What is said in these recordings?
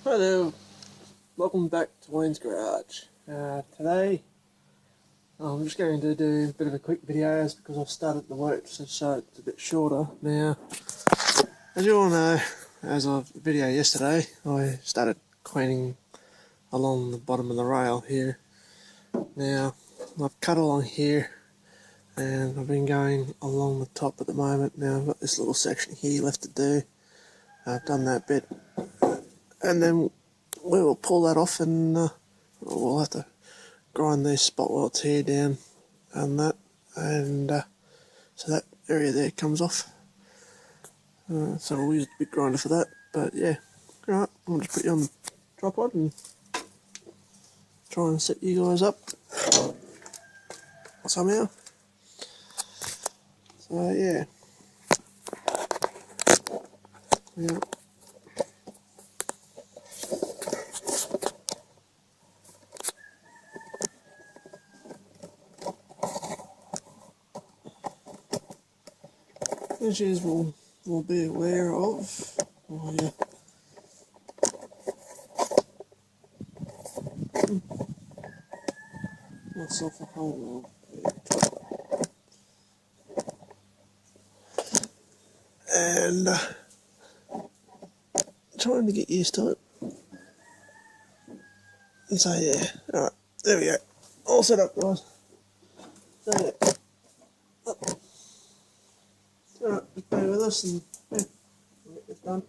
Hi there, welcome back to Wayne's Garage. Today I'm just going to do a bit of a quick video because I've started the work, so it's a bit shorter. Now, as you all know, as of the video yesterday, I started cleaning along the bottom of the rail here. Now, I've cut along here and I've been going along the top at the moment. Now I've got this little section here left to do. I've done that bit, and then we will pull that off and we'll have to grind these spot welds here down and that, and so that area there comes off. So we'll use the big grinder for that. But yeah, alright, I'll just put you on the tripod and try and set you guys up somehow. So yeah. As you will be aware of, myself a whole and trying to get used to it. And so yeah, alright, there we go. All set up, guys. So yeah. Alright, just bear with us and yeah, we'll get this done.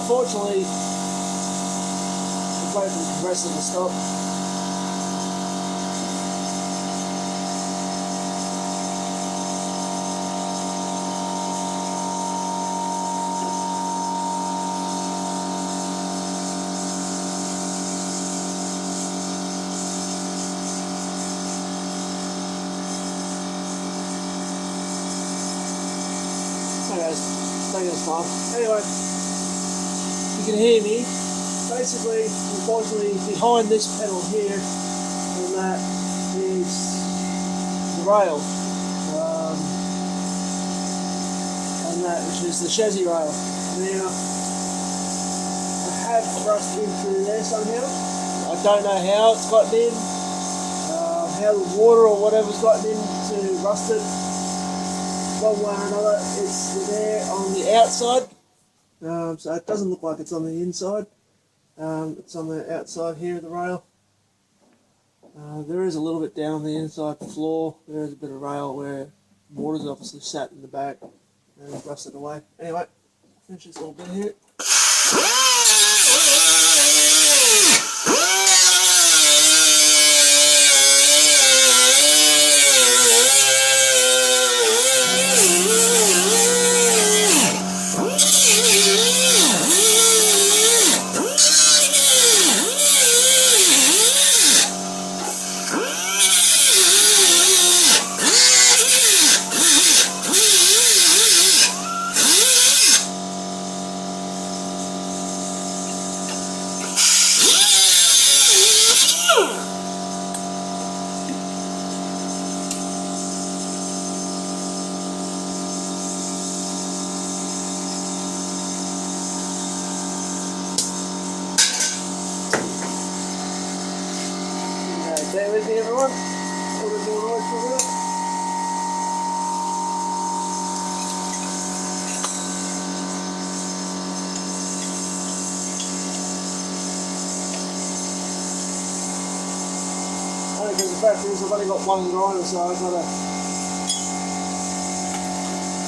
unfortunately, we're waiting for the compressor to stop. Okay guys, taking its time. Anyway, you can hear me. Basically, unfortunately, behind this pedal here, and that is the rail, and that which is the chassis rail. Now, I have thrust in through there somehow. I don't know how it's gotten in, how the water or whatever's gotten in to rust it. One way or another, it's there on the outside, so it doesn't look like it's on the inside. It's on the outside here of the rail. There is a little bit down on the inside floor. There is a bit of rail where water's obviously sat in the back and rusted away. Anyway, finish this little bit here. Bear with me, everyone. Hold it more noise for a minute. Only because the fact is I've only got one grinder, so I've got to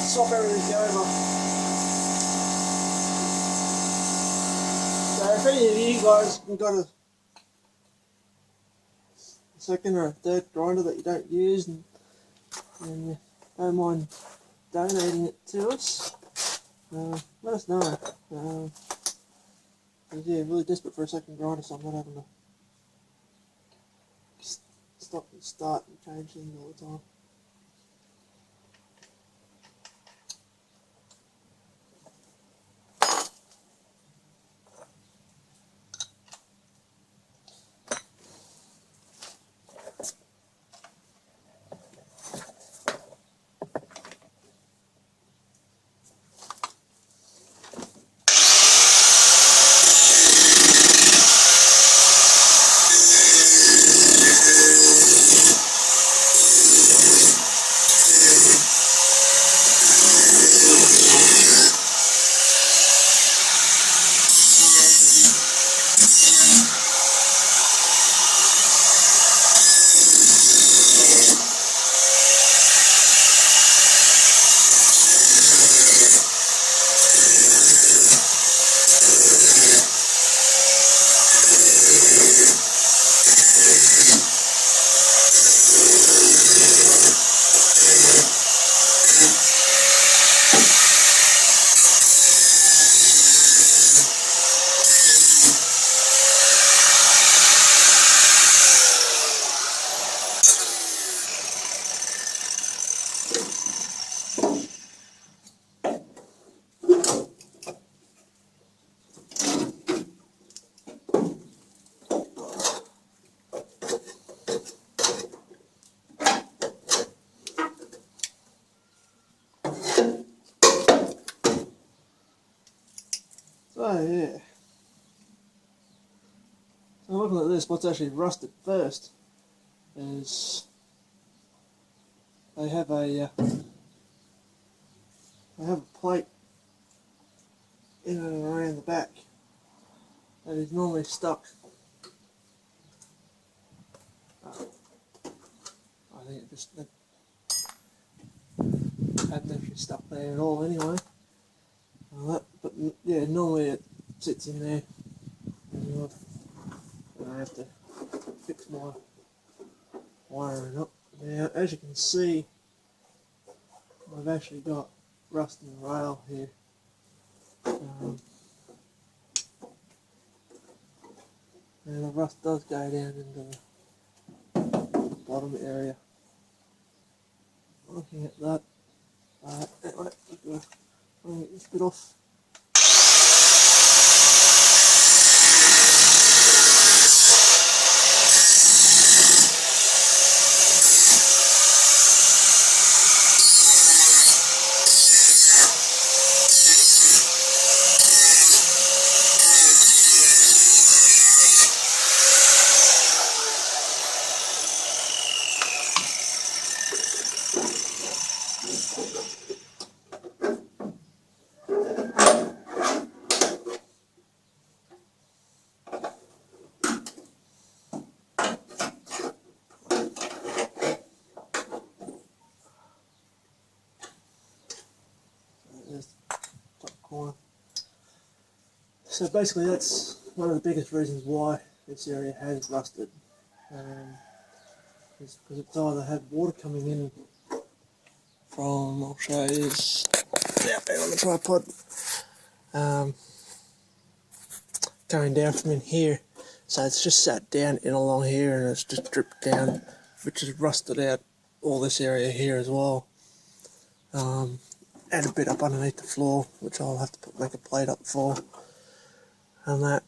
swap everything over. So if any of you guys have got a second or a third grinder that you don't use and you don't mind donating it to us, let us know. Yeah, really desperate for a second grinder, so I'm not having to stop and start and change things all the time. So yeah, so looking at this, what's actually rusted first is they have a plate in and around the back that is normally stuck. I think it just hadn't actually stuck there at all anyway. But yeah, normally it sits in there. And I have to fix my wiring up. Now, as you can see, I've actually got rust in the rail here. And the rust does go down into the bottom area. Looking at that, anyway, I'll get this bit off. Top corner. So basically that's one of the biggest reasons why this area has rusted. Is because it's either had water coming in from, I'll show you this out there on the tripod, coming down from in here. So it's just sat down in along here and it's just dripped down, which has rusted out all this area here as well. And a bit up underneath the floor, which I'll have to make a plate up for, and that,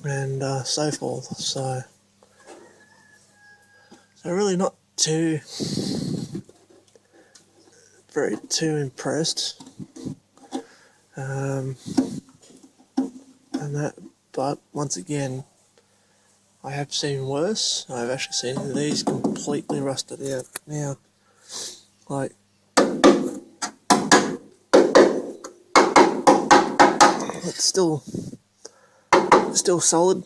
and so forth. So really not too impressed, and that. But once again, I have seen worse. I've actually seen these completely rusted out now, like. It's still solid.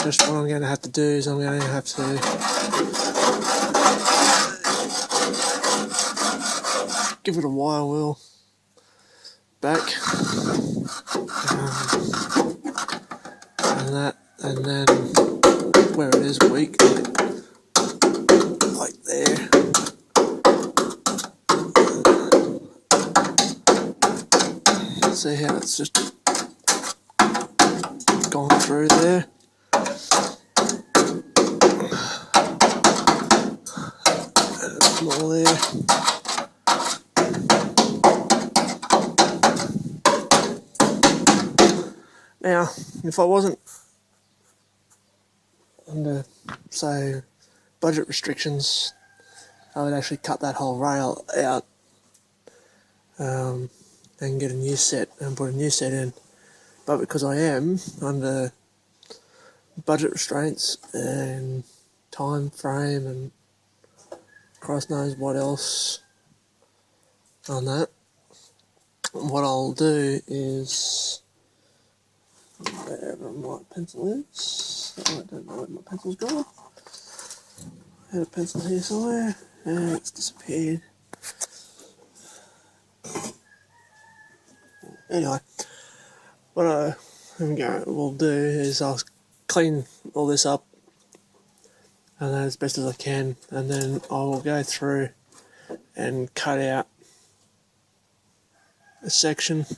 Just what I'm going to have to do is I'm going to have to give it a wire wheel back, and that, and then where it is weak, like there. See how it's just gone through there. And it's more there. Now, if I wasn't under, say, budget restrictions, I would actually cut that whole rail out. And get a new set and put a new set in, but because I am under budget restraints and time frame and Christ knows what else on that, what I'll do is, wherever my pencil is, I don't know where my pencil's gone. I had a pencil here somewhere and it's disappeared. Anyway, what I will do is I'll clean all this up and then as best as I can, and then I will go through and cut out a section to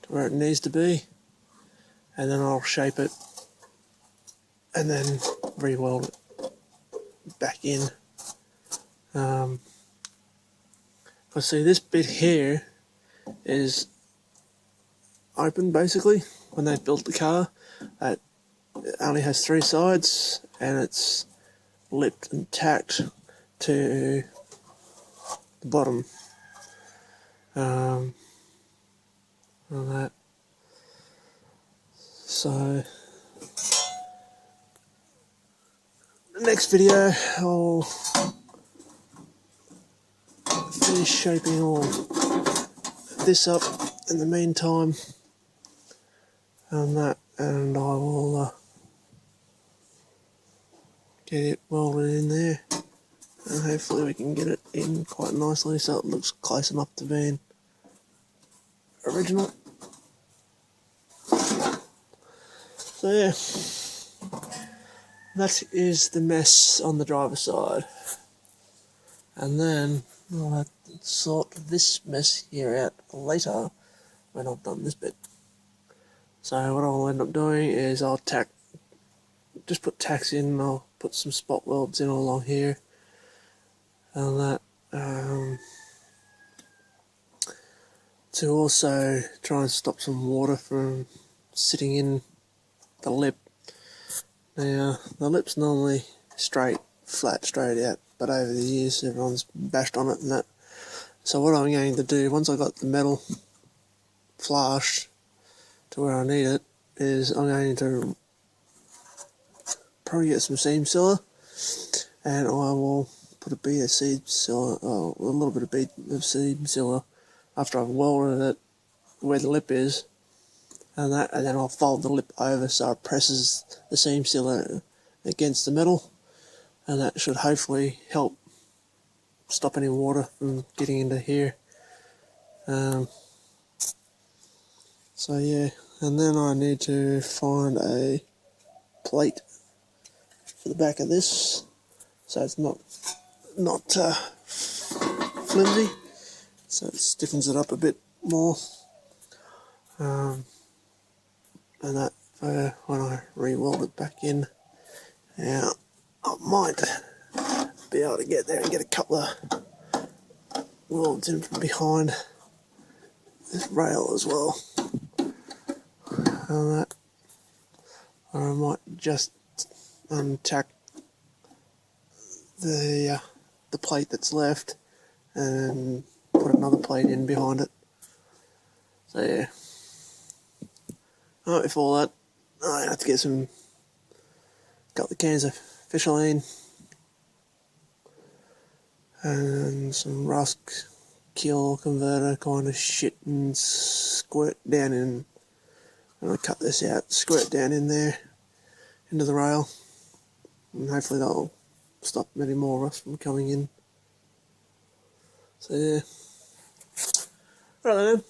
where it needs to be, and then I'll shape it and then re-weld it back in. Because see, this bit here is open basically. When they built the car, it only has 3 sides and it's lipped and tacked to the bottom, on that. So the next video I'll finish shaping all this up in the meantime, and that, and I will get it welded in there, and hopefully we can get it in quite nicely so it looks close enough to being original. So yeah, that is the mess on the driver's side. And then I'll have to sort this mess here out later when I've done this bit. So what I'll end up doing is I'll just put tacks in, and I'll put some spot welds in along here and that, to also try and stop some water from sitting in the lip. Now the lip's normally flat straight out, but over the years everyone's bashed on it and that. So what I'm going to do, once I've got the metal flashed to where I need it, is I'm going to probably get some seam sealer, and I will put a bead of seam sealer, a little bit of bead of seam sealer after I've welded it where the lip is, and then I'll fold the lip over so it presses the seam sealer against the metal, and that should hopefully help stop any water from getting into here. So yeah, and then I need to find a plate for the back of this so it's not flimsy, so it stiffens it up a bit more, and that when I re-weld it back in. Now I might be able to get there and get a couple of welds in from behind this rail as well, and that, or I might just untack the plate that's left and put another plate in behind it. So yeah, before that I have to get got the cans of Fisherline and some Rusk Kill converter kind of shit and squirt down in. I'm going to cut this out, squirt down in there into the rail, and hopefully that'll stop any more rust from coming in. So yeah. Right then,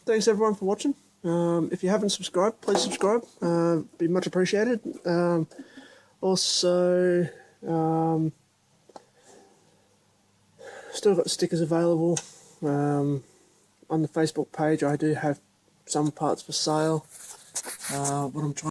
thanks everyone for watching. If you haven't subscribed, please subscribe. Be much appreciated. Also, still got stickers available. On the Facebook page I do have some parts for sale. What I'm trying